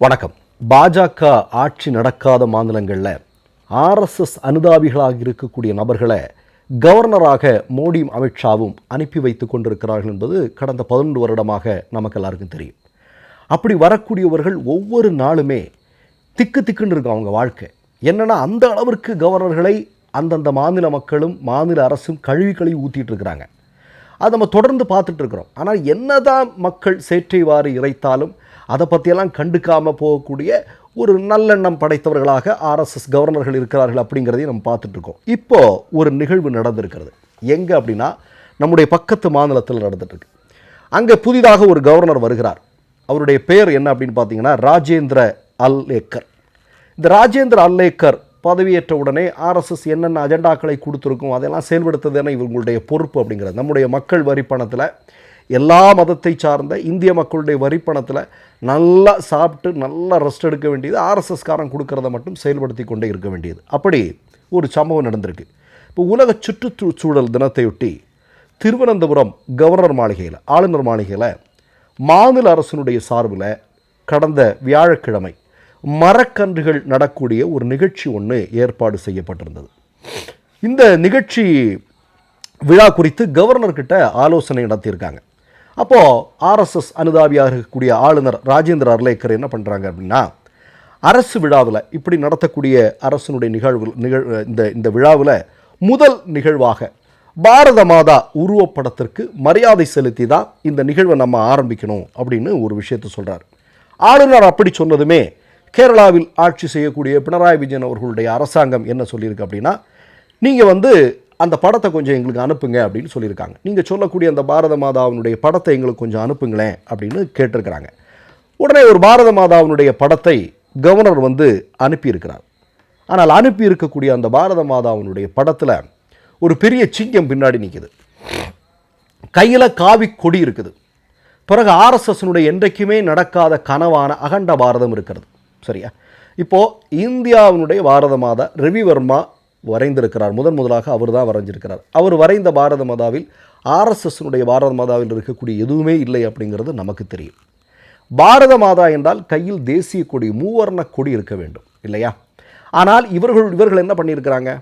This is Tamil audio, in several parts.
வணக்கம். பாஜக ஆட்சி நடக்காத மாநிலங்களில் ஆர்எஸ்எஸ் அனுதாபிகளாக இருக்கக்கூடிய நபர்களை கவர்னராக மோடியும் அமித்ஷாவும் அனுப்பி வைத்து கொண்டிருக்கிறார்கள் என்பது கடந்த 11 வருடமாக நமக்கு எல்லாருக்கும் தெரியும். அப்படி வரக்கூடியவர்கள் ஒவ்வொரு நாளுமே திக்கு திக்குன்னு இருக்கும் அவங்க வாழ்க்கை. என்னென்னா அந்த அளவிற்கு கவர்னர்களை அந்தந்த மாநில மக்களும் மாநில அரசும் கழுவி ஊற்றிட்டு இருக்கிறாங்க. அதை நம்ம தொடர்ந்து பார்த்துட்டு இருக்கிறோம். ஆனால் என்னதான் மக்கள் சேற்றை வாரி இறைத்தாலும் அதை பற்றியெல்லாம் கண்டுக்காமல் போகக்கூடிய ஒரு நல்லெண்ணம் படைத்தவர்களாக ஆர்எஸ்எஸ் கவர்னர்கள் இருக்கிறார்கள் அப்படிங்கிறதையும் நம்ம பார்த்துட்ருக்கோம். இப்போது ஒரு நிகழ்வு நடந்திருக்கிறது. எங்கே அப்படின்னா நம்முடைய பக்கத்து மாநிலத்தில் நடந்துட்டுருக்கு. அங்கே புதிதாக ஒரு கவர்னர் வருகிறார். அவருடைய பெயர் என்ன அப்படின்னு பார்த்தீங்கன்னா ராஜேந்திர அல்லேக்கர். இந்த ராஜேந்திர அல்லேக்கர் பதவியேற்ற உடனே ஆர்எஸ்எஸ் என்னென்ன அஜெண்டாக்களை கொடுத்துருக்கும் அதெல்லாம் செயல்படுத்துறதுன்னு இவங்களுடைய பொறுப்பு அப்படிங்கிறது. நம்முடைய மக்கள் வரி பணத்தில் எல்லா மதத்தை சார்ந்த இந்திய மக்களுடைய வரிப்பணத்தில் நல்லா சாப்பிட்டு நல்லா ரெஸ்ட் எடுக்க வேண்டியது ஆர்எஸ்எஸ்காரன் கொடுக்கறத மட்டும் செயல்படுத்தி கொண்டே இருக்க வேண்டியது. அப்படி ஒரு சம்பவம் நடந்திருக்கு. இப்போ உலக சுற்றுச்சூழல் தினத்தையொட்டி திருவனந்தபுரம் கவர்னர் மாளிகையில் ஆளுநர் மாளிகையில் மாநில அரசினுடைய சார்பில் கடந்த வியாழக்கிழமை மரக்கன்றுகள் நடக்கூடிய ஒரு நிகழ்ச்சி ஒன்று ஏற்பாடு செய்யப்பட்டிருந்தது. இந்த நிகழ்ச்சி விழா குறித்து கவர்னர்கிட்ட ஆலோசனை நடத்தியிருக்காங்க. அப்போது ஆர்எஸ்எஸ் அனுதாபியாக இருக்கக்கூடிய ஆளுநர் ராஜேந்திர அல்லேக்கர் என்ன பண்ணுறாங்க அப்படின்னா, அரசு விழாவில் இப்படி நடத்தக்கூடிய அரசனுடைய இந்த விழாவில் முதல் நிகழ்வாக பாரத மாதா உருவப்படத்திற்கு மரியாதை செலுத்தி தான் இந்த நிகழ்வை நம்ம ஆரம்பிக்கணும் அப்படின்னு ஒரு விஷயத்தை சொல்கிறார். ஆளுநர் அப்படி சொன்னதுமே கேரளாவில் ஆட்சி செய்யக்கூடிய பினராயி விஜயன் அவர்களுடைய அரசாங்கம் என்ன சொல்லியிருக்கு அப்படின்னா, நீங்கள் அந்த படத்தை கொஞ்சம் எங்களுக்கு அனுப்புங்க அப்படின்னு சொல்லியிருக்காங்க. நீங்கள் சொல்லக்கூடிய அந்த பாரத மாதாவினுடைய படத்தை எங்களுக்கு கொஞ்சம் அனுப்புங்களேன் அப்படின்னு கேட்டிருக்கிறாங்க. உடனே ஒரு பாரத மாதாவினுடைய படத்தை கவர்னர் அனுப்பியிருக்கிறார். ஆனால் அனுப்பி இருக்கக்கூடிய அந்த பாரத மாதாவினுடைய படத்தில் ஒரு பெரிய சிங்கம் பின்னாடி நிற்குது. கையில் காவி கொடி இருக்குது. பிறகு ஆர்எஸ்எஸ்னுடைய என்றைக்குமே நடக்காத கனவான அகண்ட பாரதம் இருக்கிறது. சரியா? இப்போது இந்தியாவினுடைய பாரத மாதா ரவிவர்மா வரைந்திருக்கிறார். முதலாக அவர் தான் வரைஞ்சிருக்கிறார். அவர் வரைந்த பாரத மாதாவில் ஆர்எஸ்எஸ்னுடைய பாரத மாதாவில் இருக்கக்கூடிய எதுவுமே இல்லை அப்படிங்கிறது நமக்கு தெரியும். பாரத மாதா என்றால் கையில் தேசிய கொடி மூவர்ண கொடி இருக்க வேண்டும் இல்லையா? ஆனால் இவர்கள் என்ன பண்ணியிருக்கிறாங்க,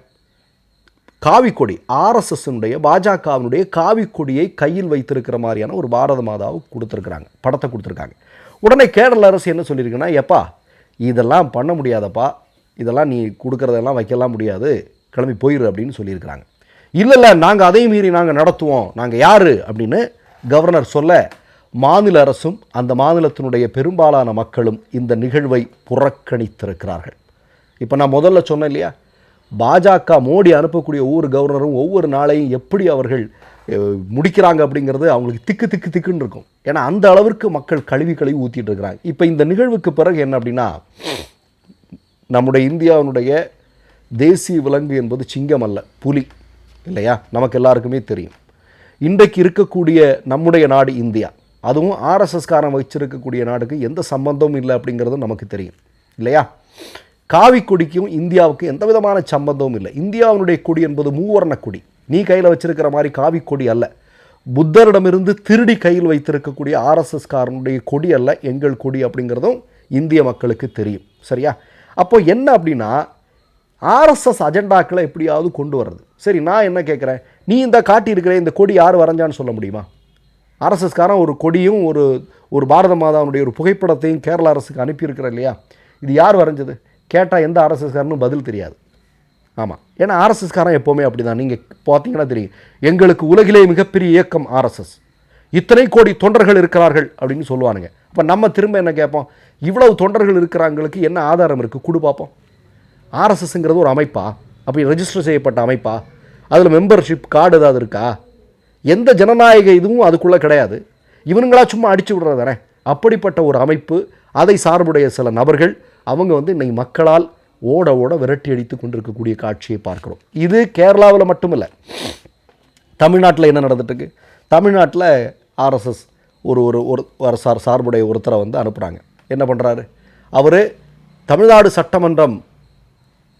காவி கொடி ஆர்எஸ்எஸ்னுடைய பாஜகவினுடைய காவி கொடியை கையில் வைத்திருக்கிற மாதிரியான ஒரு பாரத மாதாவை கொடுத்துருக்குறாங்க, படத்தை கொடுத்துருக்காங்க. உடனே கேரள அரசு என்ன சொல்லியிருக்குன்னா, எப்பா இதெல்லாம் பண்ண முடியாதப்பா, இதெல்லாம் நீ கொடுக்குறதெல்லாம் வைக்கலாம் முடியாது, கிளம்பி போயிரு அப்படின்னு சொல்லியிருக்கிறாங்க. இல்லை நாங்கள் அதையும் மீறி நாங்கள் நடத்துவோம், நாங்கள் யார் அப்படின்னு கவர்னர் சொல்ல மாநில அரசும் அந்த மாநிலத்தினுடைய பெரும்பாலான மக்களும் இந்த நிகழ்வை புறக்கணித்திருக்கிறார்கள். இப்போ நான் முதல்ல சொன்னேன் இல்லையா, பாஜக மோடி அனுப்பக்கூடிய ஒவ்வொரு கவர்னரும் ஒவ்வொரு நாளையும் எப்படி அவர்கள் முடிக்கிறாங்க அப்படிங்கிறது அவங்களுக்கு திக்குன்னு இருக்கும். ஏன்னா அந்த அளவிற்கு மக்கள் கழுவி ஊற்றிட்டு இருக்கிறாங்க. இப்போ இந்த நிகழ்வுக்கு பிறகு என்ன அப்படின்னா, நம்முடைய இந்தியாவினுடைய தேசிய விலங்கு என்பது சிங்கம் அல்ல, புலி இல்லையா? நமக்கு எல்லாருக்குமே தெரியும். இன்றைக்கு இருக்கக்கூடிய நம்முடைய நாடு இந்தியா, அதுவும் ஆர்எஸ்எஸ்காரன் வச்சிருக்கக்கூடிய நாடுக்கு எந்த சம்பந்தமும் இல்லை அப்படிங்கிறதும் நமக்கு தெரியும் இல்லையா? காவி கொடிக்கும் இந்தியாவுக்கும் எந்த விதமான சம்பந்தமும் இல்லை. இந்தியாவினுடைய கொடி என்பது மூவர்ண கொடி. நீ கையில் வச்சிருக்கிற மாதிரி காவி கொடி அல்ல. புத்தரிடமிருந்து திருடி கையில் வைத்திருக்கக்கூடிய ஆர்எஸ்எஸ்காரனுடைய கொடி அல்ல எங்கள் கொடி அப்படிங்கிறதும் இந்திய மக்களுக்கு தெரியும். சரியா? அப்போ என்ன அப்படின்னா, ஆர்எஸ்எஸ் அஜெண்டாக்களை எப்படியாவது கொண்டு வர்றது. சரி, நான் என்ன கேட்குறேன், நீ இந்த காட்டியிருக்கிற இந்த கொடி யார் வரைஞ்சான்னு சொல்ல முடியுமா? ஆர்எஸ்எஸ்காரன் ஒரு கொடியும் ஒரு பாரத மாதாவுடைய ஒரு புகைப்படத்தையும் கேரள அரசுக்கு அனுப்பியிருக்கிற இல்லையா? இது யார் வரைஞ்சது கேட்டால் எந்த ஆர்எஸ்எஸ்காரனும் பதில் தெரியாது. ஆமாம், ஏன்னா ஆர்எஸ்எஸ்காரன் எப்போவுமே அப்படி தான். நீங்கள் பார்த்தீங்கன்னா தெரியும், எங்களுக்கு உலகிலே மிகப்பெரிய இயக்கம் ஆர்எஸ்எஸ், இத்தனை கோடி தொண்டர்கள் இருக்கிறார்கள் அப்படின்னு சொல்லுவானுங்க. அப்போ நம்ம திரும்ப என்ன கேட்போம், இவ்வளவு தொண்டர்கள் இருக்கிறாங்களுக்கு என்ன ஆதாரம் இருக்குது கொடு பார்ப்போம். ஆர்எஸ்எஸ்ங்கிறது ஒரு அமைப்பா? அப்படி ரெஜிஸ்டர் செய்யப்பட்ட அமைப்பா? அதில் மெம்பர்ஷிப் கார்டு ஏதாவது இருக்கா? எந்த ஜனநாயக இதுவும் அதுக்குள்ளே கிடையாது. இவனுங்களா சும்மா அடிச்சு விடுறது தானே. அப்படிப்பட்ட ஒரு அமைப்பு, அதை சார்புடைய சில நபர்கள் அவங்க இன்றைக்கி மக்களால் ஓட விரட்டி அடித்து கொண்டிருக்கக்கூடிய காட்சியை பார்க்குறோம். இது கேரளாவில் மட்டுமில்லை, தமிழ்நாட்டில் என்ன நடந்துட்டுருக்கு? தமிழ்நாட்டில் ஆர்எஸ்எஸ் ஒரு சார்புடைய ஒருத்தரை அனுப்புகிறாங்க. என்ன பண்ணுறாரு அவர்? தமிழ்நாடு சட்டமன்றம்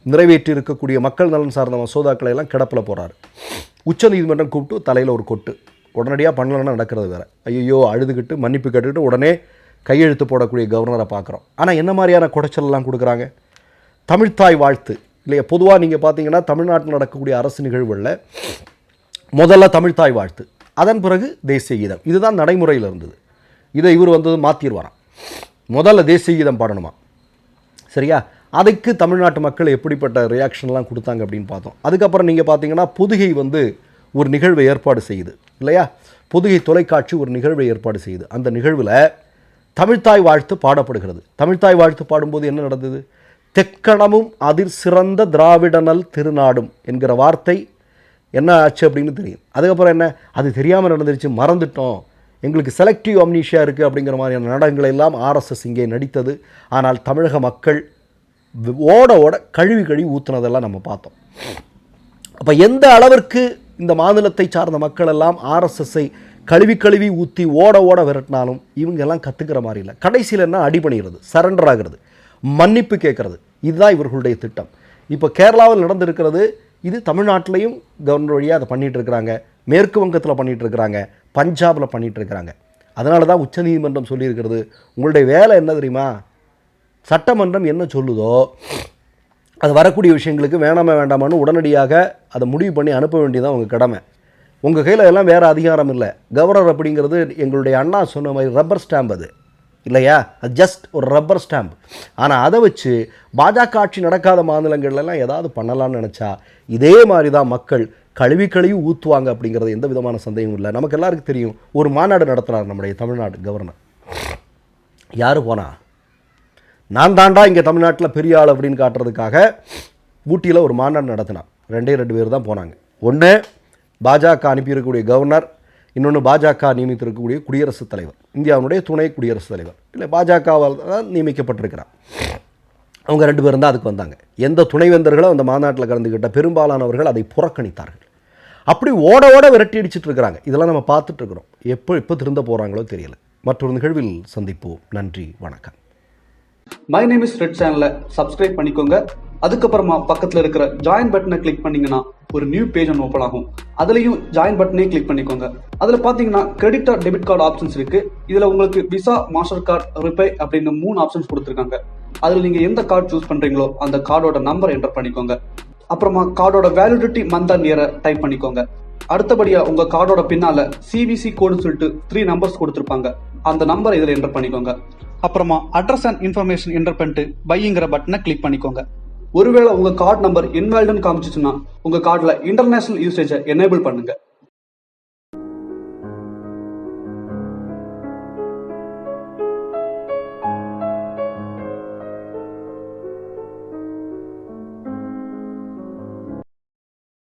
நிறைவேற்றி இருக்கக்கூடிய மக்கள் நலன் சார்ந்த மசோதாக்களை எல்லாம் கிடப்பில் போகிறாரு. உச்சநீதிமன்றம் கூப்பிட்டு தலையில் ஒரு கொட்டு. உடனடியாக பண்ணலன்னா நடக்கிறது வேறு. ஐயோ அழுதுகிட்டு மன்னிப்பு கேட்டுக்கிட்டு உடனே கையெழுத்து போடக்கூடிய கவர்னரை பார்க்குறோம். ஆனால் என்ன மாதிரியான குடைச்சல்லாம் கொடுக்குறாங்க? தமிழ்த்தாய் வாழ்த்து இல்லையா? பொதுவாக நீங்கள் பார்த்தீங்கன்னா தமிழ்நாட்டில் நடக்கக்கூடிய அரசு நிகழ்வுகளில் முதல்ல தமிழ்த்தாய் வாழ்த்து, அதன் பிறகு தேசிய கீதம். இதுதான் நடைமுறையில் இருந்தது. இதை இவர் வந்தது மாற்றிடுவாராம். முதல்ல தேசிய கீதம் பாடணுமா, சரியா? அதுக்கு தமிழ்நாட்டு மக்கள் எப்படிப்பட்ட ரியாக்ஷன்லாம் கொடுத்தாங்க அப்படின்னு பார்த்தோம். அதுக்கப்புறம் நீங்கள் பார்த்தீங்கன்னா பொதிகை ஒரு நிகழ்வை ஏற்பாடு செய்யுது இல்லையா? பொதிகை தொலைக்காட்சி ஒரு நிகழ்வை ஏற்பாடு செய்யுது. அந்த நிகழ்வில் தமிழ்த்தாய் வாழ்த்து பாடப்படுகிறது. தமிழ்த்தாய் வாழ்த்து பாடும்போது என்ன நடந்தது? தெக்கணமும் அதிர் சிறந்த திராவிடனல் திருநாடும் என்கிற வார்த்தை என்ன ஆச்சு அப்படின்னு தெரியும். அதுக்கப்புறம் என்ன, அது தெரியாமல் நடந்துருச்சு, மறந்துட்டோம், எங்களுக்கு செலக்டிவ் அம்னீஷியா இருக்குது அப்படிங்கிற மாதிரியான நாடகங்களை எல்லாம் ஆர்எஸ்எஸ் இங்கே நடித்தது. ஆனால் தமிழக மக்கள் ஓட ஓட கழுவி ஊற்றுனதெல்லாம் நம்ம பார்த்தோம். அப்போ எந்த அளவிற்கு இந்த மாநிலத்தை சார்ந்த மக்கள் எல்லாம் ஆர்எஸ்எஸ்ஸை கழுவி ஊற்றி ஓட ஓட விரட்டினாலும் இவங்கெல்லாம் கற்றுக்கிற மாதிரி இல்லை. கடைசியில் என்ன, அடிபணிகிறது, சரண்டர் ஆகிறது, மன்னிப்பு கேட்கறது. இதுதான் இவர்களுடைய திட்டம். இப்போ கேரளாவில் நடந்திருக்கிறது, இது தமிழ்நாட்டிலையும் கவர்னர் வழியாக அதை பண்ணிகிட்டு இருக்கிறாங்க, மேற்கு வங்கத்தில் பண்ணிகிட்டு இருக்கிறாங்க, பஞ்சாபில் பண்ணிகிட்டு இருக்கிறாங்க. அதனால தான் உச்சநீதிமன்றம் சொல்லியிருக்கிறது, உங்களுடைய வேலை என்ன தெரியுமா, சட்டமன்றம் என்ன சொல்லுதோ அது வரக்கூடிய விஷயங்களுக்கு வேண்டாமான்னு உடனடியாக அதை முடிவு பண்ணி அனுப்ப வேண்டியதான் உங்கள் கடமை. உங்கள் கையில் எல்லாம் வேறு அதிகாரம் இல்லை. கவர்னர் அப்படிங்கிறது எங்களுடைய அண்ணா சொன்ன மாதிரி ரப்பர் ஸ்டாம்ப் அது இல்லையா? அது ஜஸ்ட் ஒரு ரப்பர் ஸ்டாம்ப். ஆனால் அதை வச்சு பாஜக ஆட்சி நடக்காத மாநிலங்கள்லாம் ஏதாவது பண்ணலான்னு நினச்சா இதே மாதிரி தான் மக்கள் கழுவி ஊற்றுவாங்க அப்படிங்கிறது எந்த விதமான சந்தேகமும் இல்லை. நமக்கு எல்லாருக்கும் தெரியும், ஒரு மாநாடு நடத்துகிறார் நம்முடைய தமிழ்நாடு கவர்னர். யார் போனா? நான் தாண்டா இங்கே தமிழ்நாட்டில் பெரிய ஆள் அப்படின்னு காட்டுறதுக்காக ஊட்டியில் ஒரு மாநாடு நடத்தினான். 2 பேர் தான் போனாங்க. ஒன்று பாஜக அனுப்பியிருக்கக்கூடிய கவர்னர், இன்னொன்று பாஜக நியமித்திருக்கக்கூடிய குடியரசுத் தலைவர், இந்தியாவுடைய துணை குடியரசுத் தலைவர் இல்லை, பாஜகவால் தான் நியமிக்கப்பட்டிருக்கிறார். அவங்க 2 பேரும் தான் அதுக்கு வந்தாங்க. எந்த துணைவேந்தர்களும் அந்த மாநாட்டில் கலந்துக்கிட்ட பெரும்பாலானவர்கள் அதை புறக்கணித்தார்கள். அப்படி ஓட ஓட விரட்டி அடிச்சுட்டு இருக்கிறாங்க. இதெல்லாம் நம்ம பார்த்துட்டு இருக்கிறோம். எப்போ திருந்த போகிறாங்களோ தெரியல. மற்றொரு நிகழ்வில் சந்திப்போம். நன்றி, வணக்கம். மை நேம் இஸ் ரெட் சேனலை சப்ஸ்கிரைப் பண்ணிக்கோங்க. அதுக்கப்புறமா பக்கத்தில் இருக்கிற ஜாயின் பட்டனை கிளிக் பண்ணீங்கன்னா ஒரு நியூ பேஜ் ஒன்று ஓப்பன் ஆகும். அதுலேயும் ஜாயின் பட்டனே கிளிக் பண்ணிக்கோங்க. அதில் பார்த்தீங்கன்னா credit card, debit card options இருக்கு. இதில் உங்களுக்கு விசா, மாஸ்டர் கார்டு, ரிப்பே அப்படின்னு 3 ஆப்ஷன்ஸ் கொடுத்துருக்காங்க. அதில் நீங்கள் எந்த கார்டு சூஸ் பண்ணுறீங்களோ அந்த கார்டோட நம்பர் என்டர் பண்ணிக்கோங்க. அப்புறமா கார்டோட வேலிடிட்டி மந்த் அண்ட் இயரை டைப் பண்ணிக்கோங்க. அடுத்தபடியாக உங்கள் கார்டோட பின்னால் சிவிசி கோடுன்னு சொல்லிட்டு 3 நம்பர்ஸ் கொடுத்துருப்பாங்க. அந்த நம்பரை இதில் என்டர் பண்ணிக்கோங்க. அப்புறமா அட்ரஸ் அண்ட் இன்ஃபர்மேஷன் என்டர் பண்ணிட்டு பைங்கிற பட்டனை கிளிக் பண்ணிக்கோங்க. ஒருவேளை உங்க கார்டு நம்பர் இன்வாலிட்னு காமிச்சிச்சுன்னா உங்க கார்டுல இன்டர்நேஷனல் யூசேஜை எனேபிள் பண்ணுங்க.